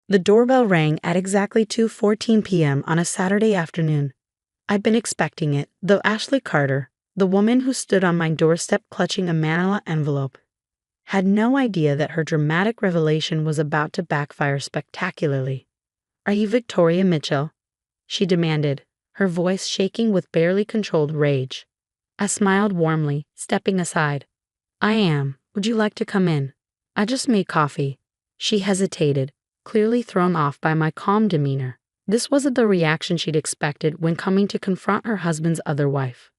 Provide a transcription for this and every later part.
The doorbell rang at exactly 2:14 p.m. on a Saturday afternoon. I'd been expecting it, though Ashley Carter, the woman who stood on my doorstep clutching a manila envelope, had no idea that her dramatic revelation was about to backfire spectacularly. "Are you Victoria Mitchell?" she demanded, her voice shaking with barely controlled rage. I smiled warmly, stepping aside. "I am. Would you like to come in? I just made coffee." She hesitated, clearly thrown off by my calm demeanor. This wasn't the reaction she'd expected when coming to confront her husband's other wife.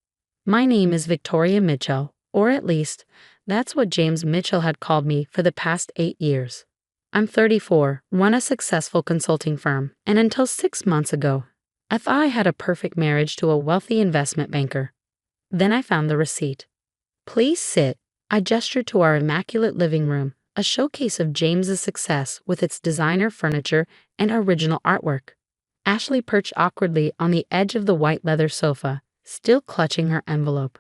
"My name is Victoria Mitchell, or at least, that's what James Mitchell had called me for the past 8 years. I'm 34, run a successful consulting firm, and until 6 months ago, I thought I had a perfect marriage to a wealthy investment banker." Then I found the receipt. "Please sit." I gestured to our immaculate living room, a showcase of James's success with its designer furniture and original artwork. Ashley perched awkwardly on the edge of the white leather sofa, still clutching her envelope.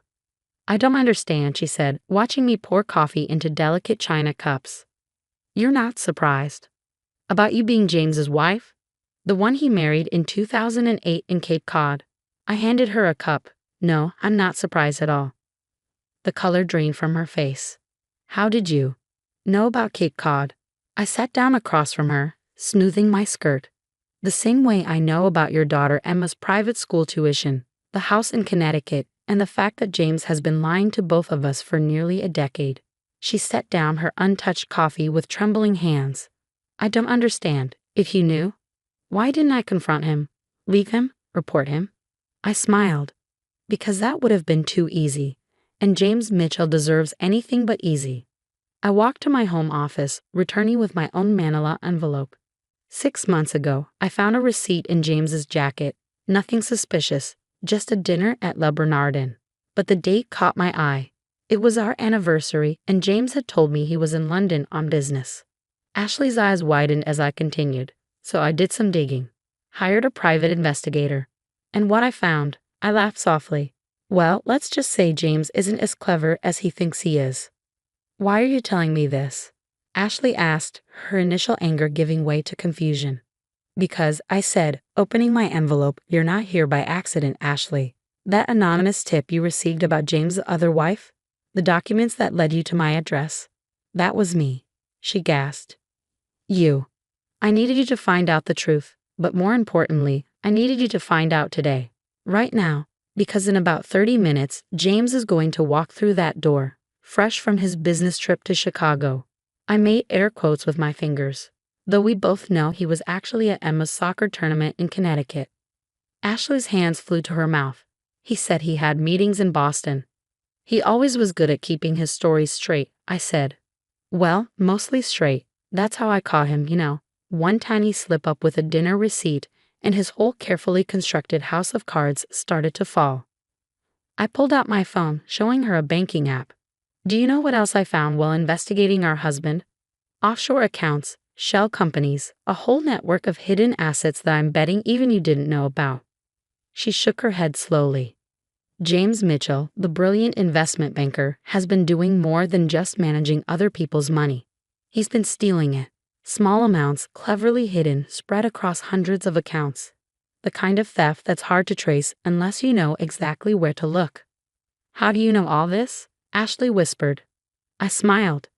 "I don't understand," she said, watching me pour coffee into delicate china cups. "You're not surprised? About you being James's wife? The one he married in 2008 in Cape Cod." I handed her a cup. "No, I'm not surprised at all." The color drained from her face. "How did you know about Cape Cod?" I sat down across from her, smoothing my skirt. "The same way I know about your daughter Emma's private school tuition, the house in Connecticut, and the fact that James has been lying to both of us for nearly a decade." She set down her untouched coffee with trembling hands. "I don't understand. If you knew, why didn't I confront him? Leave him? Report him?" I smiled. "Because that would have been too easy, and James Mitchell deserves anything but easy." I walked to my home office, returning with my own manila envelope. 6 months ago, I found a receipt in James's jacket. Nothing suspicious, just a dinner at Le Bernardin. But the date caught my eye. It was our anniversary, and James had told me he was in London on business. Ashley's eyes widened as I continued, so I did some digging. Hired a private investigator. And what I found, I laughed softly. Well, let's just say James isn't as clever as he thinks he is. "Why are you telling me this?" Ashley asked, her initial anger giving way to confusion. "Because," I said, opening my envelope, "you're not here by accident, Ashley. That anonymous tip you received about James' other wife? The documents that led you to my address? That was me." She gasped. "You. I needed you to find out the truth, but more importantly, I needed you to find out today. Right now, because in about 30 minutes, James is going to walk through that door, fresh from his business trip to Chicago." I made air quotes with my fingers, though we both know he was actually at Emma's soccer tournament in Connecticut. Ashley's hands flew to her mouth. "He said he had meetings in Boston." "He always was good at keeping his stories straight," I said. "Well, mostly straight. That's how I caught him, you know. One tiny slip-up with a dinner receipt, and his whole carefully constructed house of cards started to fall." I pulled out my phone, showing her a banking app. "Do you know what else I found while investigating our husband? Offshore accounts, shell companies, a whole network of hidden assets that I'm betting even you didn't know about." She shook her head slowly. "James Mitchell, the brilliant investment banker, has been doing more than just managing other people's money. He's been stealing it. Small amounts, cleverly hidden, spread across hundreds of accounts. The kind of theft that's hard to trace unless you know exactly where to look." "How do you know all this?" Ashley whispered. I smiled.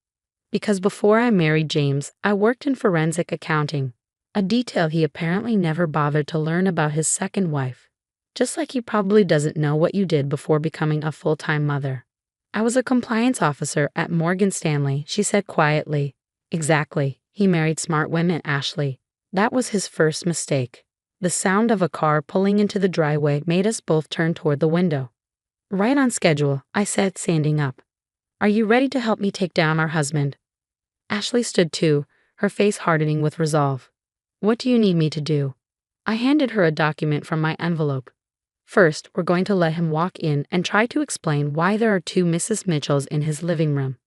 "Because before I married James, I worked in forensic accounting, a detail he apparently never bothered to learn about his second wife. Just like he probably doesn't know what you did before becoming a full-time mother." "I was a compliance officer at Morgan Stanley," she said quietly. "Exactly. He married smart women, Ashley. That was his first mistake." The sound of a car pulling into the driveway made us both turn toward the window. "Right on schedule," I said, standing up. "Are you ready to help me take down our husband?" Ashley stood too, her face hardening with resolve. "What do you need me to do?" I handed her a document from my envelope. "First, we're going to let him walk in and try to explain why there are 2 Mrs. Mitchells in his living room.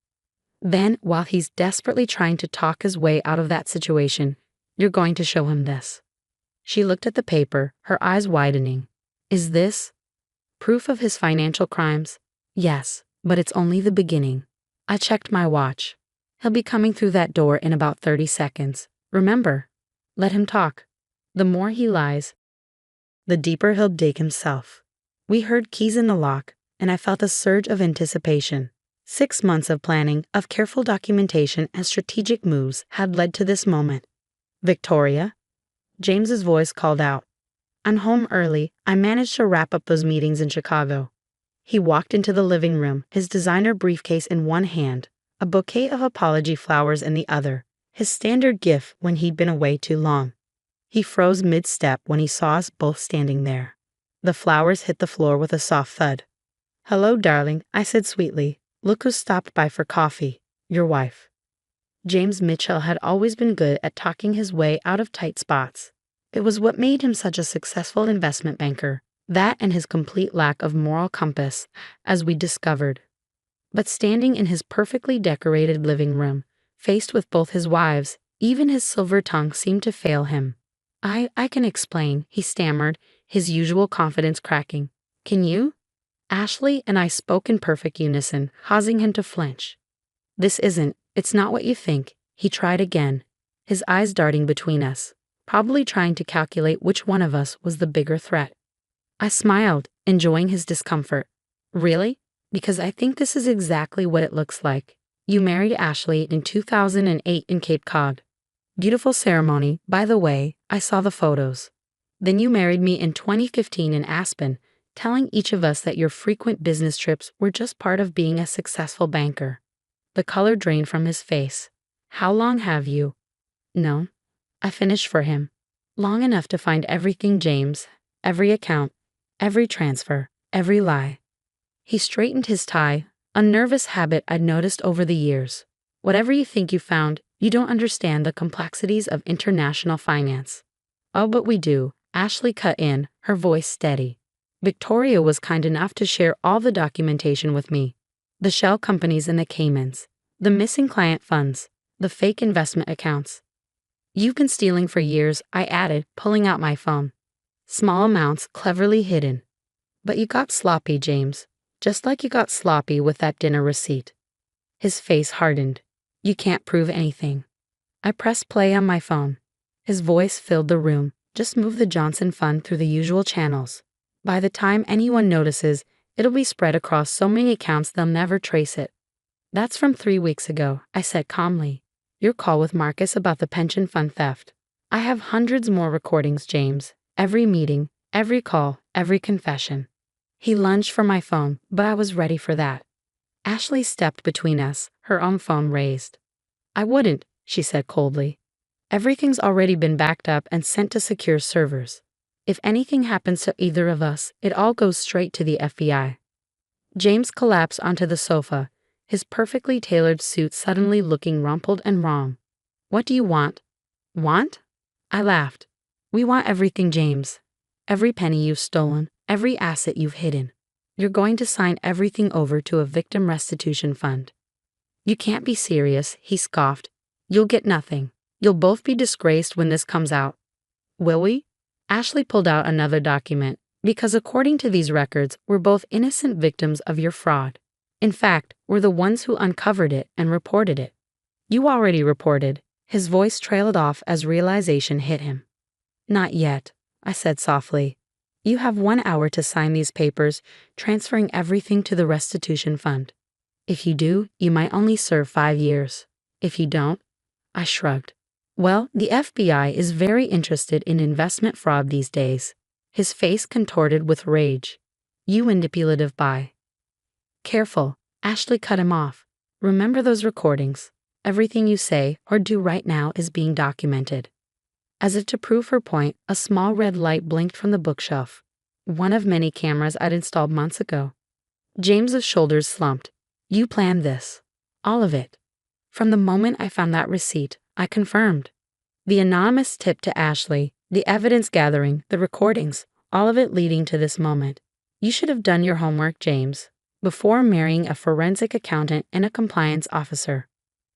Then, while he's desperately trying to talk his way out of that situation, you're going to show him this." She looked at the paper, her eyes widening. "Is this proof of his financial crimes?" "Yes, but it's only the beginning." I checked my watch. "He'll be coming through that door in about 30 seconds. Remember, Let him talk. The more he lies, the deeper he'll dig himself. We heard keys in the lock, and I felt a surge of anticipation. 6 months of planning, of careful documentation and strategic moves had led to this moment. Victoria? James's voice called out. I'm home early. I managed to wrap up those meetings in Chicago. He walked into the living room, his designer briefcase in one hand, a bouquet of apology flowers in the other, his standard gift when he'd been away too long. He froze mid-step when he saw us both standing there. The flowers hit the floor with a soft thud. Hello, darling, I said sweetly. Look who stopped by for coffee. Your wife. James Mitchell had always been good at talking his way out of tight spots. It was what made him such a successful investment banker, that and his complete lack of moral compass, as we discovered. But standing in his perfectly decorated living room, faced with both his wives, even his silver tongue seemed to fail him. I can explain, he stammered, his usual confidence cracking. Can you? Ashley and I spoke in perfect unison, causing him to flinch. It's not what you think, he tried again, his eyes darting between us, probably trying to calculate which one of us was the bigger threat. I smiled, enjoying his discomfort. Really? Because I think this is exactly what it looks like. You married Ashley in 2008 in Cape Cod. Beautiful ceremony, by the way, I saw the photos. Then you married me in 2015 in Aspen, telling each of us that your frequent business trips were just part of being a successful banker. The color drained from his face. How long have you? No. I finished for him. Long enough to find everything, James. Every account, every transfer, every lie. He straightened his tie, a nervous habit I'd noticed over the years. Whatever you think you found, you don't understand the complexities of international finance. Oh, but we do, Ashley cut in, her voice steady. Victoria was kind enough to share all the documentation with me. The shell companies in the Caymans, the missing client funds, the fake investment accounts. You've been stealing for years, I added, pulling out my phone. Small amounts cleverly hidden. But you got sloppy, James, just like you got sloppy with that dinner receipt. His face hardened. You can't prove anything. I pressed play on my phone. His voice filled the room. Just move the Johnson Fund through the usual channels. By the time anyone notices, it'll be spread across so many accounts they'll never trace it. That's from 3 weeks ago, I said calmly. Your call with Marcus about the pension fund theft. I have hundreds more recordings, James. Every meeting, every call, every confession. He lunged for my phone, but I was ready for that. Ashley stepped between us, her own phone raised. I wouldn't, she said coldly. Everything's already been backed up and sent to secure servers. If anything happens to either of us, it all goes straight to the FBI. James collapsed onto the sofa, his perfectly tailored suit suddenly looking rumpled and wrong. What do you want? Want? I laughed. We want everything, James. Every penny you've stolen, every asset you've hidden. You're going to sign everything over to a victim restitution fund. You can't be serious, he scoffed. You'll get nothing. You'll both be disgraced when this comes out. Will we? Ashley pulled out another document, because according to these records, we're both innocent victims of your fraud. In fact, we're the ones who uncovered it and reported it. You already reported. His voice trailed off as realization hit him. Not yet, I said softly. You have 1 hour to sign these papers, transferring everything to the restitution fund. If you do, you might only serve 5 years. If you don't, I shrugged. Well, the FBI is very interested in investment fraud these days. His face contorted with rage. You manipulative buy. Careful, Ashley cut him off. Remember those recordings. Everything you say or do right now is being documented. As if to prove her point, a small red light blinked from the bookshelf. One of many cameras I'd installed months ago. James's shoulders slumped. You planned this. All of it. From the moment I found that receipt, I confirmed. The anonymous tip to Ashley, the evidence gathering, the recordings, all of it leading to this moment. You should have done your homework, James, before marrying a forensic accountant and a compliance officer.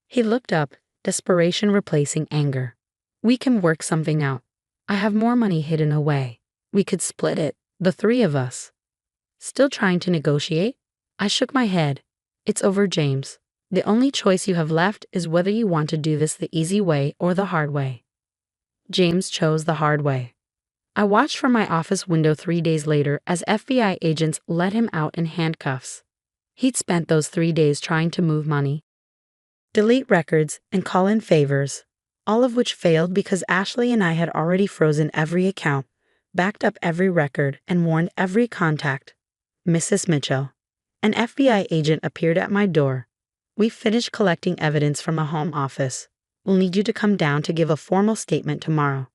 He looked up, desperation replacing anger. We can work something out. I have more money hidden away. We could split it, the 3 of us. Still trying to negotiate? I shook my head. It's over, James. The only choice you have left is whether you want to do this the easy way or the hard way. James chose the hard way. I watched from my office window 3 days later as FBI agents let him out in handcuffs. He'd spent those 3 days trying to move money, delete records, and call in favors, all of which failed because Ashley and I had already frozen every account, backed up every record, and warned every contact. Mrs. Mitchell. An FBI agent appeared at my door. "We finished collecting evidence from a home office. We'll need you to come down to give a formal statement tomorrow."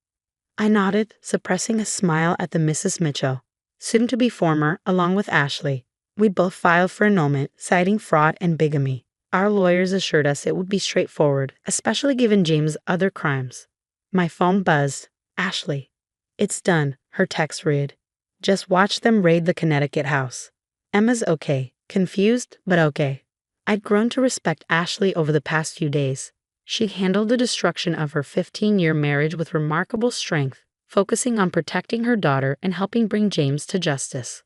I nodded, suppressing a smile at the Mrs. Mitchell, soon to be former, along with Ashley. We both filed for annulment, citing fraud and bigamy. Our lawyers assured us it would be straightforward, especially given James' other crimes. My phone buzzed. "Ashley." "It's done," her text read. "Just watch them raid the Connecticut house." Emma's okay, confused, but okay. I'd grown to respect Ashley over the past few days. She handled the destruction of her 15-year marriage with remarkable strength, focusing on protecting her daughter and helping bring James to justice.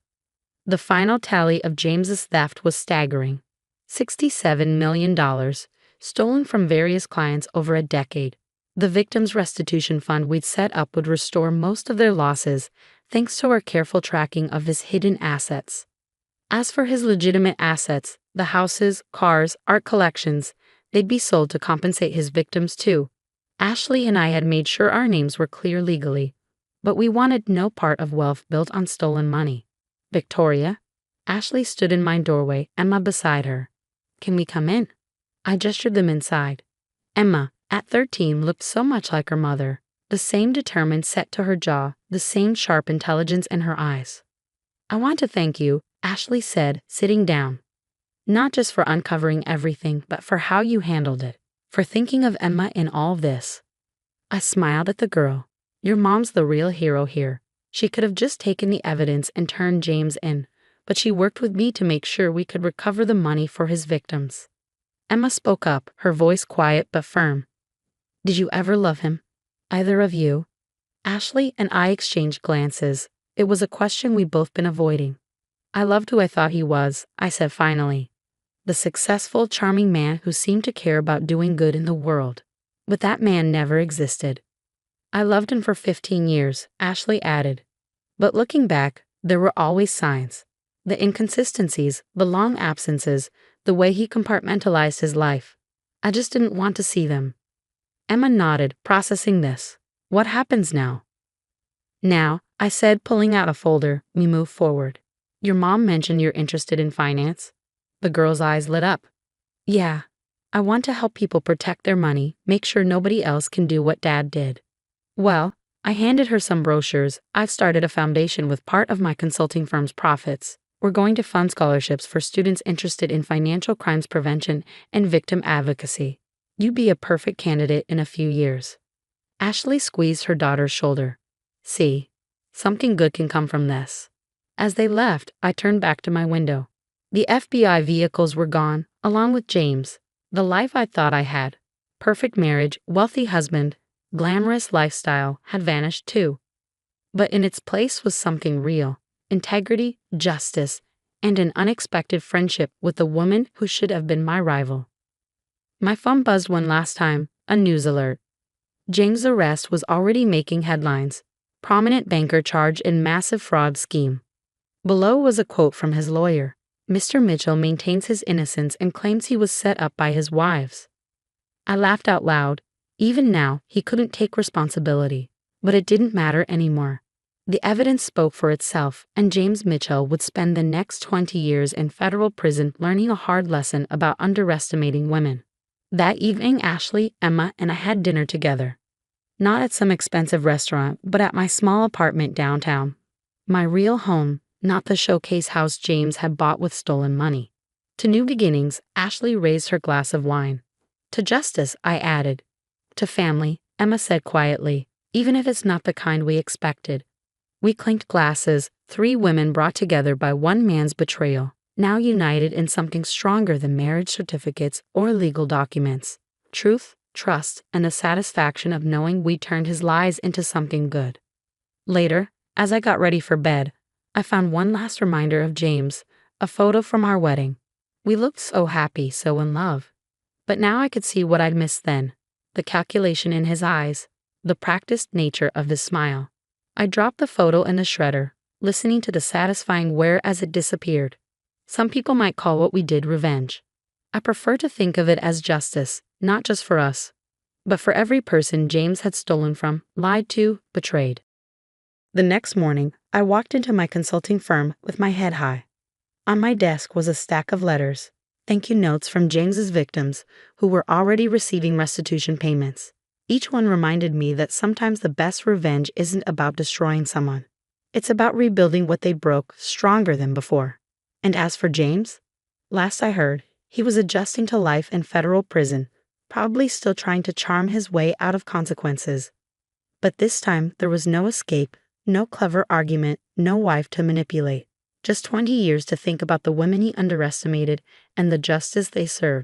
The final tally of James's theft was staggering. $67 million, stolen from various clients over a decade. The victims' restitution fund we'd set up would restore most of their losses, thanks to our careful tracking of his hidden assets. As for his legitimate assets, the houses, cars, art collections, they'd be sold to compensate his victims too. Ashley and I had made sure our names were clear legally, but we wanted no part of wealth built on stolen money. "Victoria?" Ashley stood in my doorway, Emma beside her. "Can we come in?" I gestured them inside. Emma, at 13, looked so much like her mother, the same determined set to her jaw, the same sharp intelligence in her eyes. "I want to thank you," Ashley said, sitting down. "Not just for uncovering everything, but for how you handled it, for thinking of Emma in all this." I smiled at the girl. "Your mom's the real hero here. She could have just taken the evidence and turned James in, but she worked with me to make sure we could recover the money for his victims." Emma spoke up, her voice quiet but firm. "Did you ever love him? Either of you?" Ashley and I exchanged glances. It was a question we'd both been avoiding. "I loved who I thought he was," I said finally. "The successful, charming man who seemed to care about doing good in the world. But that man never existed." "I loved him for 15 years, Ashley added. "But looking back, there were always signs. The inconsistencies, the long absences, the way he compartmentalized his life. I just didn't want to see them." Emma nodded, processing this. "What happens now?" "Now," I said, pulling out a folder, we moved forward. "Your mom mentioned you're interested in finance." The girl's eyes lit up. "Yeah. I want to help people protect their money, make sure nobody else can do what Dad did." "Well," I handed her some brochures. "I've started a foundation with part of my consulting firm's profits. We're going to fund scholarships for students interested in financial crimes prevention and victim advocacy. You'd be a perfect candidate in a few years." Ashley squeezed her daughter's shoulder. "See, something good can come from this." As they left, I turned back to my window. The FBI vehicles were gone, along with James. The life I thought I had, perfect marriage, wealthy husband, glamorous lifestyle, had vanished too. But in its place was something real: integrity, justice, and an unexpected friendship with the woman who should have been my rival. My phone buzzed one last time, a news alert. James' arrest was already making headlines. Prominent banker charged in massive fraud scheme. Below was a quote from his lawyer. "Mr. Mitchell maintains his innocence and claims he was set up by his wives." I laughed out loud. Even now, he couldn't take responsibility. But it didn't matter anymore. The evidence spoke for itself, and James Mitchell would spend the next 20 years in federal prison learning a hard lesson about underestimating women. That evening, Ashley, Emma, and I had dinner together. Not at some expensive restaurant, but at my small apartment downtown. My real home, not the showcase house James had bought with stolen money. To new beginnings, Ashley raised her glass of wine. "To justice," I added. "To family," Emma said quietly, "even if it's not the kind we expected." We clinked glasses, 3 women brought together by one man's betrayal, now united in something stronger than marriage certificates or legal documents: truth, trust, and the satisfaction of knowing we turned his lies into something good. Later, as I got ready for bed, I found one last reminder of James, a photo from our wedding. We looked so happy, so in love. But now I could see what I'd missed then: the calculation in his eyes, the practiced nature of his smile. I dropped the photo in the shredder, listening to the satisfying whir as it disappeared. Some people might call what we did revenge. I prefer to think of it as justice, not just for us, but for every person James had stolen from, lied to, betrayed. The next morning, I walked into my consulting firm with my head high. On my desk was a stack of letters, thank you notes from James's victims who were already receiving restitution payments. Each one reminded me that sometimes the best revenge isn't about destroying someone. It's about rebuilding what they broke stronger than before. And as for James, last I heard, he was adjusting to life in federal prison, probably still trying to charm his way out of consequences. But this time there was no escape, no clever argument, no wife to manipulate. Just 20 years to think about the women he underestimated and the justice they served.